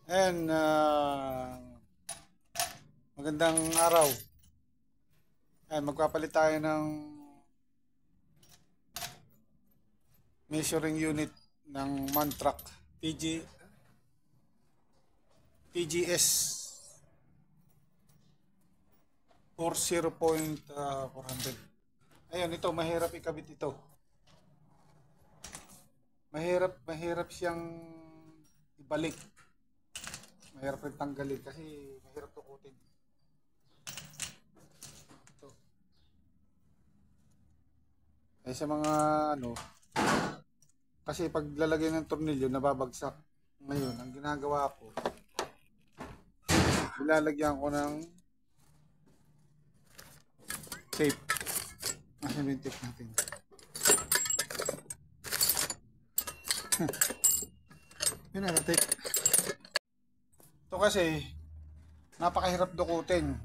And magandang araw. Ayan, magpapalit tayo ng measuring unit ng Mantrac TGS 40.400. Ayun, ito mahirap ikabit ito. Mahirap siyang ibalik. Mahirap rin tanggalin kasi mahirap tukutin. Ito. Ay sa mga kasi pag lalagay ng tornilyo nababagsak. Ngayon, ang ginagawa ko, ilalagyan ko ng tape. Asan yung tape natin? Yun na, tape. Ito kasi napakahirap dukutin.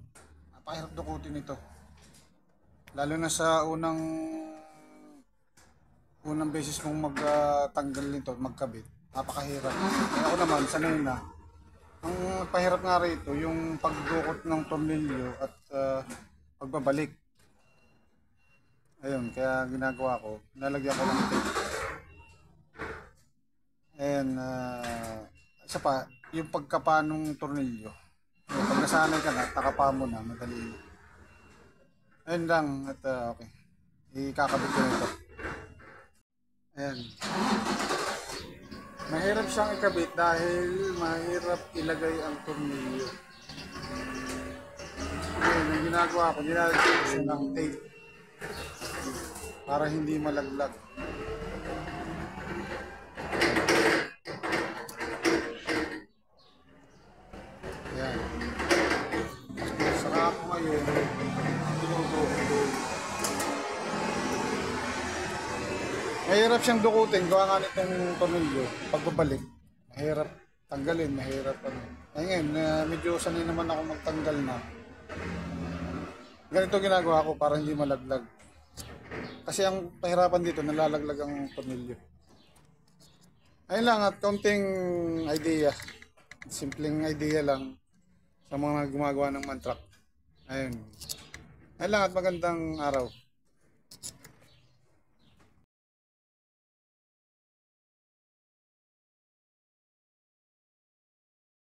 Napakahirap dukutin ito. Lalo na sa unang beses mong magtanggal nito, magkabit. Napakahirap. Kaya ako naman, sanay na. Ang pahirap nga rito, yung pagdukot ng tornilyo at pagbabalik. Ayun, kaya ginagawa ko, nalagyan ko ng tape. And isa pa, yung pagkapa ng tornilyo. Pag nasanay ka na, takapa mo na, madali. Ayun lang, at okay. Ikakabit ko nito. Ayan. Mahirap siyang ikabit dahil mahirap ilagay ang tornilyo. Ayun, ang ginagawa ko, nilalagay ko siya ng tape para hindi malaglag. Ayan. Saka ako ngayon, mahirap siyang dukutin, gawa nga nitong tornilyo. Pagbabalik, mahirap tanggalin, mahirap Ay ngayon, medyo sanay naman ako magtanggal na. Ganito ginagawa ko para hindi malaglag. Kasi ang pahirapan dito, nalalaglag ang tornilyo. Ayun lang, at kaunting idea. Simpleng idea lang sa mga gumagawa ng Mantrac. Ayun. Ayun lang, at magandang araw.